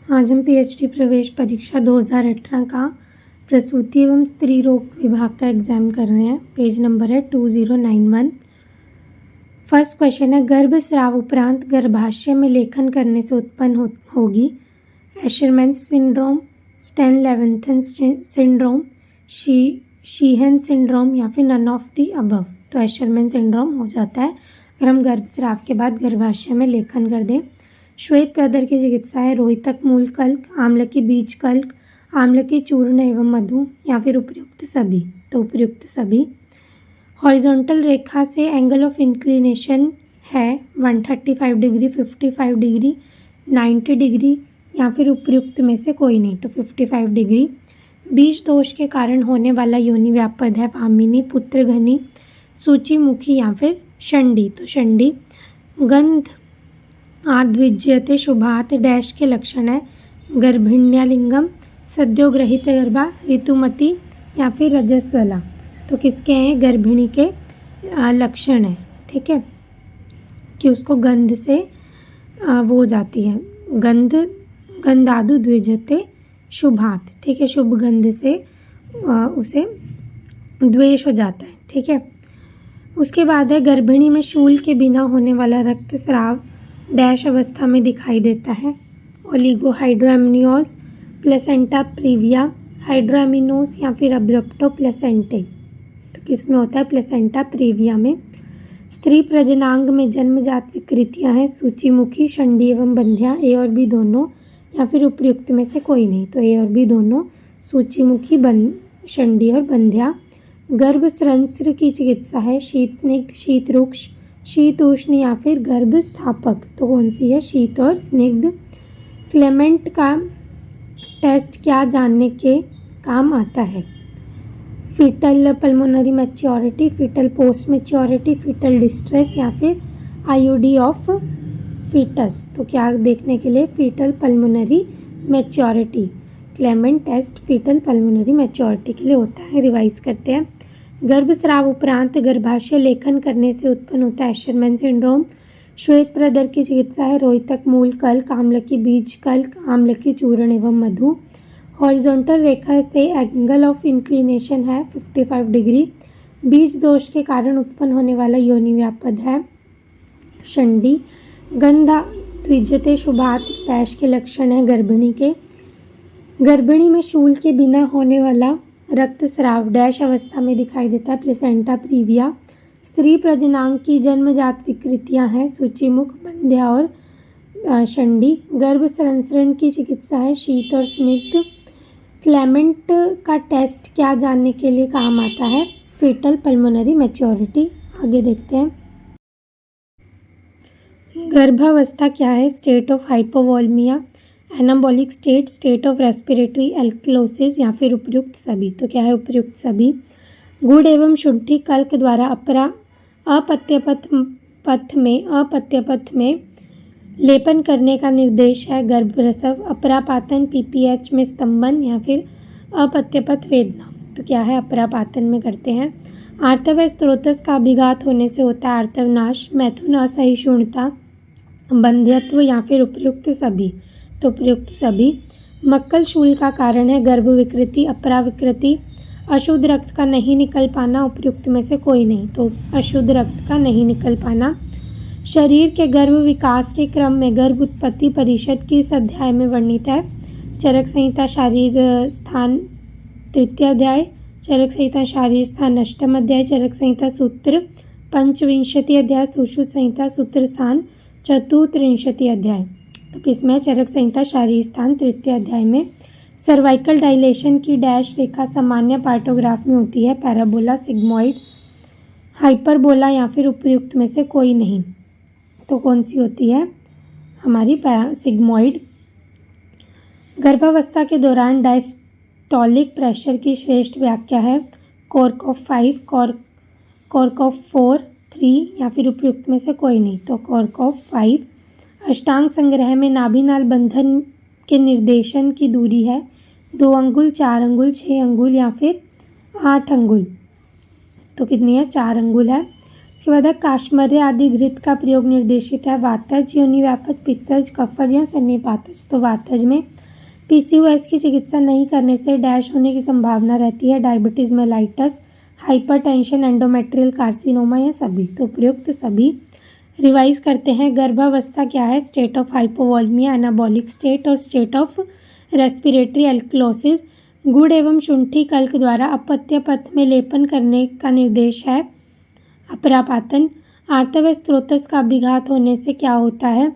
आज हम पीएचडी प्रवेश परीक्षा 2018 का प्रसूति एवं स्त्री रोग विभाग का एग्जाम कर रहे हैं। पेज नंबर है 2091। फर्स्ट क्वेश्चन है, गर्भस्राव उपरांत गर्भाशय में लेखन करने से उत्पन्न होगी एशरमैन सिंड्रोम, स्टेन-लेवेंथन सिंड्रोम, शीहन सिंड्रोम या फिर नन ऑफ दी अबव। तो एशरमैन सिंड्रोम हो जाता है अगर हम गर्भस्राव के बाद गर्भाशय में लेखन कर दें। श्वेत प्रदर की चिकित्सा है रोहितक मूल कल्क, आम्ल की बीज कल्क, आम्ल के चूर्ण एवं मधु या फिर उपयुक्त सभी। तो उपयुक्त सभी। हॉरिजॉन्टल रेखा से एंगल ऑफ इंक्लिनेशन है 135 डिग्री, 55 डिग्री, 90 डिग्री या फिर उपयुक्त में से कोई नहीं। तो 55 डिग्री। बीज दोष के कारण होने वाला योनि व्यापद है भामिनी, पुत्रघनी, सूचीमुखी या फिर षंडी। तो षंडी। गंध आद्विज्यते शुभात डैश के लक्षण है गर्भिण्यालिंगम, सद्योग्रहित गर्भा, ऋतुमती या फिर रजस्वला। तो किसके हैं? गर्भिणी के लक्षण है। ठीक है, कि उसको गंध से वो हो जाती है, गंधादु द्विजते शुभात। ठीक है, शुभ गंध से उसे द्वेष हो जाता है। ठीक है, उसके बाद है गर्भिणी में शूल के बिना होने वाला रक्तस्राव डैश अवस्था में दिखाई देता है ओलिगोहाइड्रोएमनियोज, प्लेसेंटा प्रीविया, हाइड्रोएमिनोस या फिर अब्रप्टो प्लेसेंटे। तो किस में होता है? प्लेसेंटा प्रीविया में। स्त्री प्रजनांग में जन्मजात विकृतियां हैं सूचीमुखी, षंडी एवं बंध्या। ए और बी दोनों या फिर उपयुक्त में से कोई नहीं। तो ए और बी दोनों, सूचीमुखी, षंडी और बंध्या। गर्भ संरक्षण की चिकित्सा है शीत स्निग्ध, शीत रुक्ष, शीत उष्ण या फिर गर्भ स्थापक। तो कौन सी है? शीत और स्निग्ध। क्लेमेंट का टेस्ट क्या जानने के काम आता है? Fetal pulmonary maturity, fetal post maturity, fetal distress या फिर आईओडी ऑफ फीटस। तो क्या देखने के लिए? Fetal pulmonary maturity. Clement test fetal pulmonary maturity के लिए होता है। रिवाइज करते हैं। गर्भस्राव उपरांत गर्भाशय लेखन करने से उत्पन्न होता है एशरमैन सिंड्रोम। श्वेत प्रदर की चिकित्सा है रोहितक मूल कल्क, आम्ल की बीज कल्क, आम्ल की चूर्ण एवं मधु। हॉरिजॉन्टल रेखा से एंगल ऑफ इंक्लिनेशन है 55 डिग्री। बीज दोष के कारण उत्पन्न होने वाला योनि व्यापद है षंडी। गंधा द्विजते शुभात डैश के लक्षण है गर्भिणी के। गर्भिणी में शूल के बिना होने वाला रक्तस्राव डैश अवस्था में दिखाई देता है प्लेसेंटा प्रीविया। स्त्री प्रजनांग की जन्मजात विकृतियां हैं सूचीमुख, बंध्या और षंडी। गर्भ संरक्षण की चिकित्सा है शीत और स्निग्ध। क्लेमेंट का टेस्ट क्या जानने के लिए काम आता है? Fetal pulmonary maturity. आगे देखते हैं। गर्भावस्था क्या है? State of hypovolemia, anabolic state, state of respiratory alkalosis या फिर उपयुक्त सभी। तो क्या है? उपयुक्त सभी। गुड़ एवं शुंठी कल्क द्वारा अपत्य पथ में लेपन करने का निर्देश है गर्भप्रसव, अपरापातन, पीपीएच में स्तंभन या फिर अपत्यपथ वेदना। तो क्या है? अपरापातन में करते हैं। आर्तव स्त्रोतस का अभिघात होने से होता है आर्तवनाश, मैथुन असहिष्णुता, बंध्यत्व या फिर उपयुक्त सभी। तो उपयुक्त सभी। मक्कल शूल का कारण है गर्भ विकृति, अपरा विकृति, अशुद्ध रक्त का नहीं निकल पाना। उपयुक्त में से कोई नहीं। तो अशुद्ध रक्त का नहीं निकल पाना। शरीर के गर्भ विकास के क्रम में गर्भ उत्पत्ति परिषद की इस अध्याय में वर्णित है चरक संहिता शारीर स्थान 3 अध्याय, चरक संहिता शारीर स्थान 8 अध्याय, चरक संहिता सूत्र 25 अध्याय, सुश्रुत संहिता सूत्र स्थान 34 अध्याय। तो किसमें? चरक संहिता शारीर स्थान 3 अध्याय में। सर्वाइकल डायलेशन की डैश रेखा सामान्य पार्टोग्राफ में होती है पैराबोला, सिग्मोइड, हाइपरबोला या फिर उपयुक्त में से कोई नहीं। तो कौन सी होती है? हमारी सिग्मोइड। गर्भावस्था के दौरान डायस्टोलिक प्रेशर की श्रेष्ठ व्याख्या है कॉर्कॉफ 5, कॉर्कॉफ 4, 3 या फिर उपयुक्त में से कोई नहीं। तो कॉर्कॉफ 5। अष्टांग संग्रह में नाभिनाल बंधन के निर्देशन की दूरी है 2 अंगुल, 4 अंगुल, 6 अंगुल या फिर 8 अंगुल। तो कितनी है? 4 अंगुल है। इसके बाद है काश्मर्य आदि घृत का प्रयोग निर्देशित है वातज, योनिव्यापद, पित्तज, कफज या सन्निपातज। तो वातज में पीसीओएस की चिकित्सा नहीं करने से डैश होने की संभावना रहती है diabetes mellitus, hypertension, endometrial carcinoma या सभी। तो उपयुक्त सभी। रिवाइज करते हैं। गर्भावस्था क्या है? स्टेट ऑफ हाइपोवॉल्मिया, एनाबॉलिक स्टेट और स्टेट ऑफ रेस्पिरेटरी एल्कलोसिस। गुड़ एवं शुंठी कल्क द्वारा अपत्य पथ में लेपन करने का निर्देश है अपरापातन। आर्तव स्त्रोतस का अभिघात होने से क्या होता है?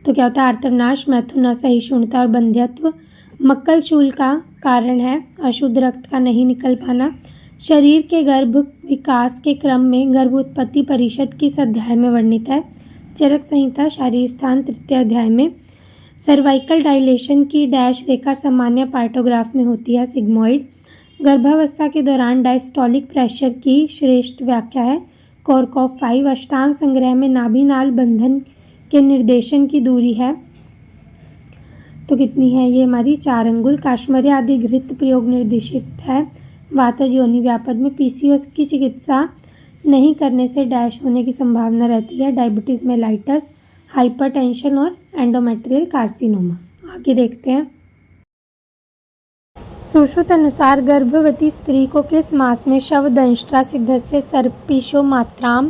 तो क्या होता है? आर्तवनाश, मैथुन, असहिष्णुता और बंध्यत्व। मक्कल शूल का कारण है अशुद्ध रक्त का नहीं निकल पाना। शरीर के गर्भ विकास के क्रम में गर्भ उत्पत्ति परिषद किस अध्याय में वर्णित है? चरक संहिता, शारीर स्थान, तृतीय अध्याय में। सर्वाइकल डायलेशन की डैश रेखा सामान्य पार्टोग्राफ में होती है सिग्मोइड। गर्भावस्था के दौरान डायस्टोलिक प्रेशर की श्रेष्ठ व्याख्या है कोरकॉफ 5। अष्टांग संग्रह में नाभिनाल बंधन के निर्देशन की दूरी है तो कितनी है? ये हमारी 4 अंगुल। काश्मर्य आदि घृत प्रयोग निर्देशित है वातज, योनिव्यापद में पीसीओएस की चिकित्सा नहीं करने से डैश होने की संभावना रहती है डायबिटीज मेलाइटस, हाइपरटेंशन और एंडोमेट्रियल कार्सिनोमा। आगे देखते हैं। सुश्रुत अनुसार गर्भवती स्त्री को किस मास में शवदंष्ट्रा सिद्धस्य सर्पिशो मात्राम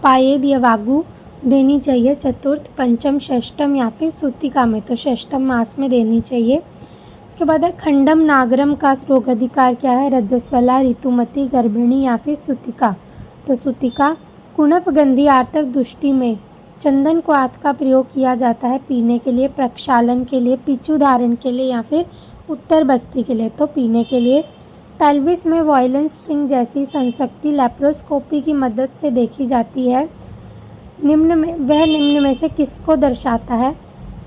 पायेद या वागु देनी चाहिए? चतुर्थ, पंचम, षष्टम या फिर सूतिका में? तो षष्टम मास में देनी चाहिए। इसके बाद है खंडम नागरम का रोग अधिकार क्या है? रजस्वला, ऋतुमती, गर्भिणी या फिर सूतिका? तो सूतिका। कुणप गंधी आर्तव दुष्टि में चंदन क्वाथ का प्रयोग किया जाता है पीने के लिए, प्रक्षालन के लिए, पिचू धारण के लिए या फिर उत्तर बस्ती के लिए? तो पीने के लिए। पेल्विस में वॉयलेंस स्ट्रिंग जैसी संसक्ति लैप्रोस्कोपी की मदद से देखी जाती है। निम्न में से किसको दर्शाता है?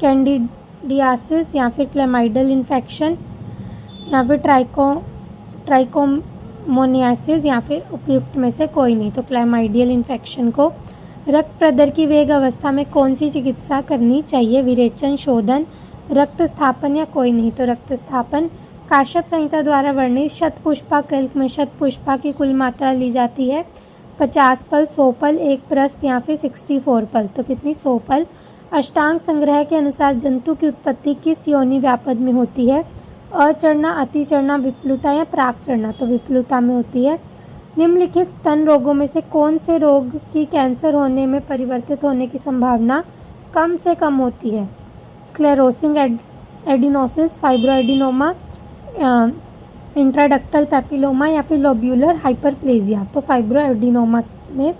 कैंडिडियासिस या फिर क्लेमाइडल इन्फेक्शन या फिर ट्राइकोमोनियासिस या फिर उपयुक्त में से कोई नहीं। तो क्लेमाइडियल इन्फेक्शन को। रक्त प्रदर की वेग अवस्था में कौन सी चिकित्सा करनी चाहिए? विरेचन, शोधन, रक्त स्थापन या कोई नहीं? तो रक्त स्थापन। काश्यप संहिता द्वारा वर्णित शतपुष्पा कल्क में शतपुष्पा की कुल मात्रा ली जाती है 50 पल, 100 पल, 1 प्रस्थ या फिर 64 पल। तो कितनी? 100 पल। अष्टांग संग्रह के अनुसार जंतु की उत्पत्ति किस योनि व्यापद में होती है? अचरना, अतिचरना, विप्लुता या प्राक चरना? तो विप्लुता में होती है। निम्नलिखित स्तन रोगों में से कौन से रोग की कैंसर होने में परिवर्तित होने की संभावना कम से कम होती है? स्क्लेरोसिंग एडिनोसिस, फाइब्रोएडिनोमा, इंट्राडक्टल पैपिलोमा या फिर लोब्यूलर हाइपरप्लेजिया? तो फाइब्रोएडिनोमा में।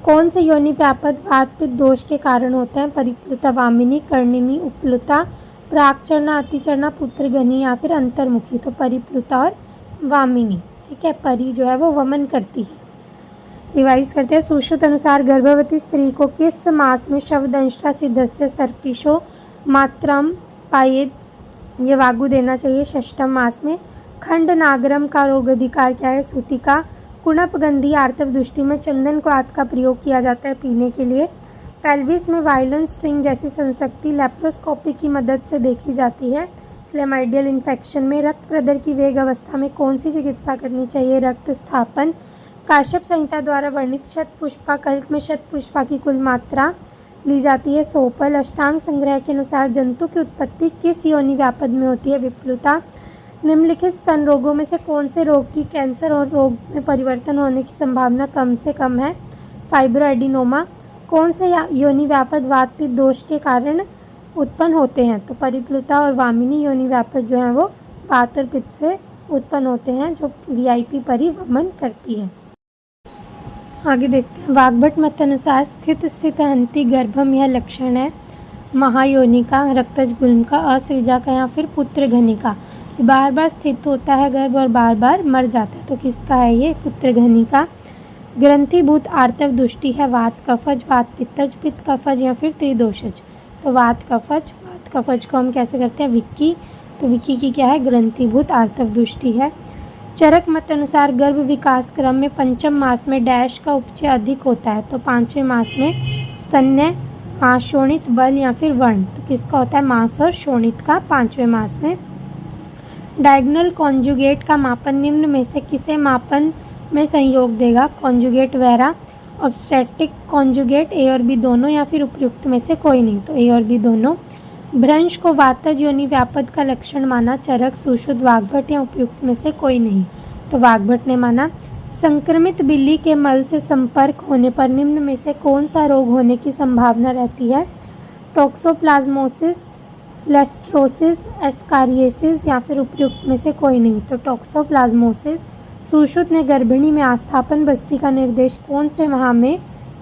कौन से योनि व्यापद वात पित्त दोष के कारण होते हैं? परिप्लुता, वामिनी, कर्णिनी, उपप्लुता, प्राकचरना, अतिचरना, पुत्रगनी या फिर अंतर्मुखी? तो परिप्लुता और वामिनी। ठीक है, परी जो है वो वमन करती है। रिवाइज करते हैं। सुश्रुत अनुसार गर्भवती स्त्री को किस मास में शवदंष्ट्रा सिद्धस्य सर्पिशो मात्रम पायेद ये वागु देना चाहिए? षष्टम मास में। खंड नागरम का रोग अधिकार क्या है? सूतिका। कुणप गंधी आर्तव दुष्टि में चंदन क्वाथ का प्रयोग किया जाता है पीने के लिए। पेल्विस में वायलेंस स्ट्रिंग जैसी संसक्ति लैप्रोस्कोपी की मदद से देखी जाती है। क्लेमाइडियल इन्फेक्शन में रक्त प्रदर की वेग अवस्था में कौन सी चिकित्सा करनी चाहिए? रक्त स्थापन। काश्यप संहिता द्वारा वर्णित शतपुष्पा कल्क में शतपुष्पा की कुल मात्रा ली जाती है 100 पल। अष्टांग संग्रह के अनुसार जंतु की उत्पत्ति किस योनि व्यापद में होती है? विप्लुता। निम्नलिखित स्तन रोगों में से कौन से रोग की कैंसर और रोग में परिवर्तन होने की संभावना कम से कम है? फाइब्रोएडिनोमा। कौन से योनि व्यापद वात पित्त दोष के कारण उत्पन्न होते हैं? तो परिप्लुता और वामिनी योनि व्यापद जो है वो वात और पित्त से उत्पन्न होते हैं जो वीआईपी परी वमन करती है। आगे देखते हैं। वाग्भट मत अनुसार स्थित हंति गर्भम यह लक्षण है महायोनि का, रक्तज गुल्म का, असृजा का या फिर पुत्र घनी का? बार बार स्थित होता है गर्भ और बार बार मर जाता है। तो किसका है ये? पुत्र घनी का। ग्रंथिभूत आर्तव दुष्टि है वात कफज, वात पित्तज, पित्त कफज या फिर त्रिदोषज? तो वात कफज। वात कफज को हम कैसे करते हैं? विक्की। तो विक्की की क्या है? ग्रंथिभूत आर्तव दुष्टि है। चरक मत अनुसार गर्भ विकास क्रम में पंचम मास में डैश का उपचय अधिक होता है। तो 5वें मास में स्तन्य, मांस, शोणित, बल या फिर वर्ण? तो किसका होता है? मांस और शोणित का 5वें मास में। डायगोनल कॉन्जुगेट का मापन निम्न में से किसे मापन में संयोग देगा। कॉन्जुगेट वैरा, ऑब्स्टेट्रिक कॉन्जुगेट, ए और बी दोनों या फिर उपयुक्त में से कोई नहीं, तो ए और बी दोनों। भ्रंश को वातज योनि व्यापद का लक्षण माना। चरक, सुश्रुत, वाग्भट या उपयुक्त में से कोई नहीं, तो वाग्भट ने माना। संक्रमित बिल्ली के मल से संपर्क होने पर निम्न में से कौन सा रोग होने की संभावना रहती है? टॉक्सोप्लाज्मोसिस, लेस्ट्रोसिस, एस्कारिएसिस या फिर उपयुक्त में से कोई नहीं, तो टॉक्सोप्लाज्मोसिस। सुश्रुत ने गर्भिणी में आस्थापन बस्ती का निर्देश कौन से माह में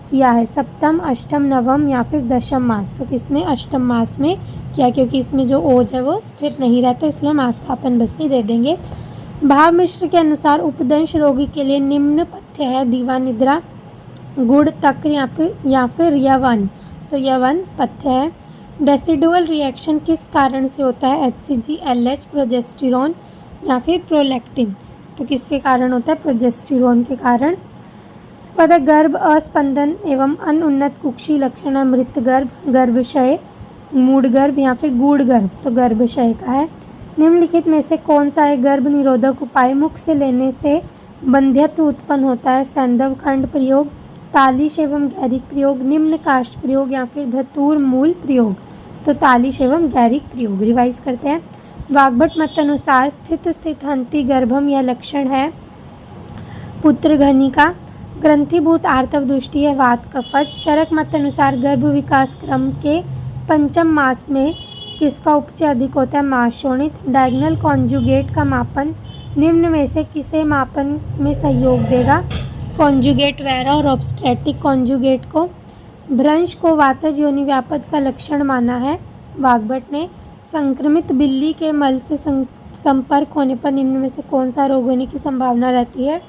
किया है? सप्तम, अष्टम, नवम या फिर दशम मास, तो किसमें? अष्टम मास में किया, क्योंकि इसमें जो ओज है वो स्थिर नहीं रहता, इसलिए हम आस्थापन बस्ती दे देंगे। भाव मिश्र के अनुसार उपदंश रोगी के लिए निम्न पथ्य है। दीवा निद्रा, गुड़, तक्र या फिर यवन, तो यवन पथ्य है। डेसिडुअल रिएक्शन किस कारण से होता है? HCG, LH, प्रोजेस्टेरॉन या फिर प्रोलैक्टिन, तो किसके कारण होता है? प्रोजेस्टेरॉन के कारण। इसके बाद है गर्भ अस्पंदन एवं अनुन्नत कुक्षी लक्षण है। मृत गर्भ, गर्भाशय, मूढ़ गर्भ या फिर गूढ़ गर्भ, तो गर्भाशय का है। निम्नलिखित में से कौन सा है गर्भ निरोधक उपाय? मुख से लेने से बंध्यत्व उत्पन्न होता है। सैंधव खंड प्रयोग, तालिश एवं गैरिक प्रयोग, निम्न काष्ठ प्रयोग या फिर धतूर मूल प्रयोग, तो तालिश एवं गैरिक प्रयोग। रिवाइज करते हैं। वाग्भट मत अनुसार स्थित हंति गर्भम यह लक्षण है पुत्रघनी का। ग्रंथिभूत आर्तव दुष्टि है वात कफज। शरक मत अनुसार गर्भ विकास क्रम के पंचम मास में किसका उपचय अधिक होता है? मास शोणित। डायगोनल कॉन्जुगेट का मापन निम्न में से किसे मापन में सहयोग देगा? कॉन्जुगेट वैरा और ऑब्स्टेट्रिक कॉन्जुगेट को। भ्रंश को वातज योनि व्यापद का लक्षण माना है वाग्भट ने। संक्रमित बिल्ली के मल से संपर्क होने पर निम्न में से कौन सा रोग होने की संभावना रहती है?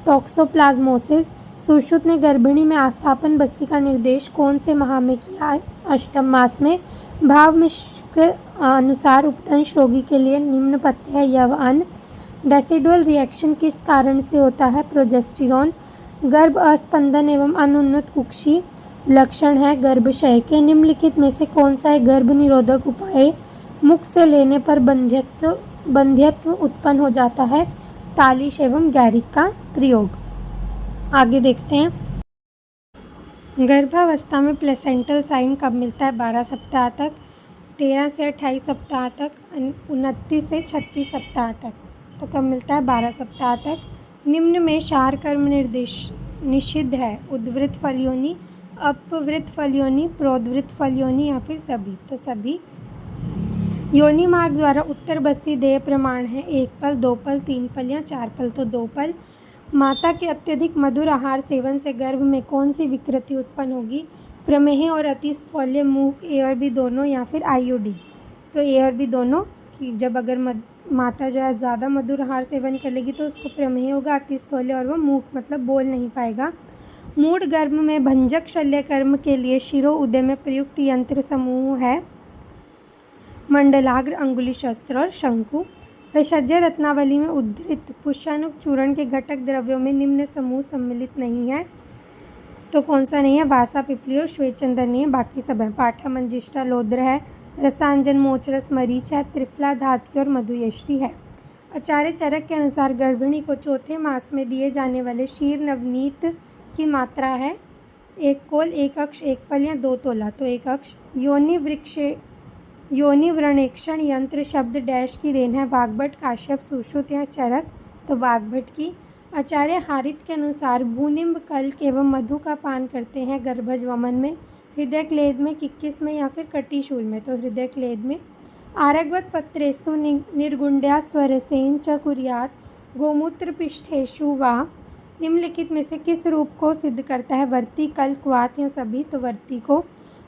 टॉक्सोप्लाज्मोसिस। सुश्रुत ने गर्भिणी में आस्थापन बस्ती का निर्देश कौन से माह में किया? अष्टम मास में। भाव मिश्र के अनुसार उपदंश रोगी के लिए निम्न पथ्य है यवन। डेसिडुअल रिएक्शन किस कारण से होता है? प्रोजेस्टेरॉन। गर्भ अस्पंदन एवं अनुन्नत कुक्षी लक्षण है गर्भाशय के। निम्नलिखित में से कौन सा है गर्भ निरोधक उपाय? मुख से लेने पर बंध्यत्व उत्पन्न हो जाता है। तालिश एवं गैरिक का प्रयोग। आगे देखते हैं। गर्भावस्था में प्लेसेंटल साइन कब मिलता है? 12 सप्ताह तक, 13 से 28 सप्ताह तक, 29 से 36 सप्ताह तक, तो कब मिलता है? 12 सप्ताह तक। निम्न में क्षार कर्म निर्देश निषिद्ध है। उद्वृत्त फलयोनि, अपवृत्त फलयोनि, प्रोद्वृत्त फलयोनि या फिर सभी, तो सभी। योनि मार्ग द्वारा उत्तर बस्ती देय प्रमाण है 1 पल, 2 पल, 3 पल या 4 पल, तो 2 पल। माता के अत्यधिक मधुर आहार सेवन से गर्भ में कौन सी विकृति उत्पन्न होगी? प्रमेह और अतिस्थौल्य, मूक, ए और बी दोनों या फिर IUD, तो ए और बी दोनों। कि जब अगर माता जो है ज़्यादा मधुर आहार सेवन कर लेगी तो उसको प्रमेह होगा, अतिस्थौल्य, और वह मूक मतलब बोल नहीं पाएगा। मूढ़ गर्भ में भंजक शल्य कर्म के लिए शिरो उदय में प्रयुक्त यंत्र समूह है मंडलाग्र, अंगुली शस्त्र और शंकु। भेषज रत्नावली में उद्धृत पुष्यानुक चूर्ण के घटक द्रव्यों में निम्न समूह सम्मिलित नहीं है, तो कौन सा नहीं है? वासा, पिपली और श्वेतचंदन नहीं है, बाकी सब है। पाठा, मंजिष्ठा, लोद्र है, रसांजन, मोचरस, मरीच है, त्रिफला, धातकी और मधुयष्टि है। आचार्य चरक के अनुसार गर्भिणी को चौथे मास में दिए जाने वाले क्षीर नवनीत की मात्रा है 1 कोल, 1 अक्ष, 1 पल या 2 तोला, तो 1 अक्ष। योनि व्रणेक्षण यंत्र शब्द डैश की देन है? वाग्भट, काश्यप, सुश्रुत या चरक, तो वाग्भट की। आचार्य हारित के अनुसार भूनिम्ब, कल्क एवं मधु का पान करते हैं गर्भज वमन में। हृदय क्लेद में, किक्किस में या फिर कटिशूल में, तो हृदय क्लेद में। आरगवत पत्रेस्तु निर्गुंड्या स्वरसेन च कुर्यात् गोमूत्र पिष्ठेषु वा। निम्नलिखित में से किस रूप को सिद्ध करता है? वर्ती, कल्क, वात या सभी, तो वर्ती को।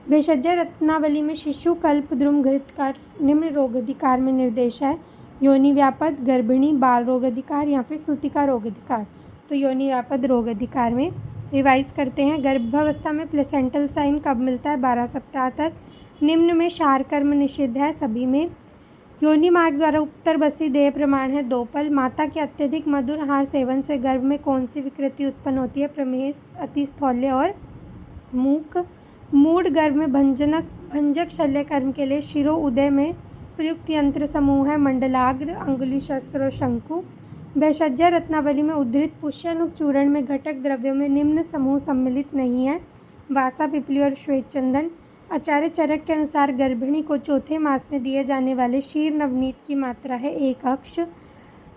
भेषज रत्नावली में शिशु कल्प द्रुम घृत का निम्न रोग अधिकार में निर्देश है योनि व्यापद, गर्भिणी, बाल रोग अधिकार या फिर सूतिका रोग अधिकार, तो योनि व्यापद रोग अधिकार में। रिवाइज करते हैं। गर्भावस्था में प्लेसेंटल साइन कब मिलता है? 12 सप्ताह तक। निम्न में क्षार कर्म निषिद्ध है सभी में। योनि मार्ग द्वारा उत्तर बस्ती देय प्रमाण है 2 पल। माता के अत्यधिक मधुर आहार सेवन से गर्भ में कौन सी विकृति उत्पन्न होती है? प्रमेह, अतिस्थौल्य और मूक। मूढ़ गर्भ में भंजक शल्य कर्म के लिए शिरो उदय में प्रयुक्त यंत्र समूह है मंडलाग्र, अंगुली शस्त्र और शंकु। भेषजय रत्नावली में उद्धृत पुष्यानुक चूर्ण में घटक द्रव्यों में निम्न समूह सम्मिलित नहीं है: वासा, पिपली और श्वेत चंदन। आचार्य चरक के अनुसार गर्भिणी को चौथे मास में दिए जाने वाले क्षीर नवनीत की मात्रा है 1 अक्ष।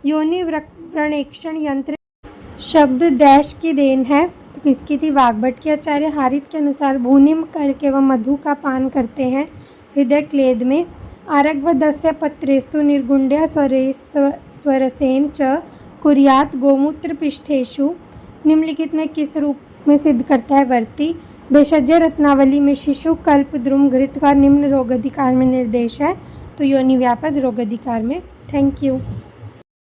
योनि व्रणेक्षण यंत्र शब्द डैश की देन है, तो किसकी थी? वाग्भट की। आचार्य हारित के अनुसार भूनिम कल्क एवं मधु का पान करते हैं हृदय क्लेद में। आरग्वदस्य पत्रेस्तु निर्गुण्ड्या स्वरसेन च कुर्यात् गोमूत्र पिष्ठेषु। निम्नलिखित में किस रूप में सिद्ध करता है? वर्ती। भेषजय रत्नावली में शिशु कल्प द्रुम घृत का निम्न रोगाधिकार में निर्देश है, तो योनि व्यापद रोगाधिकार में। Thank you.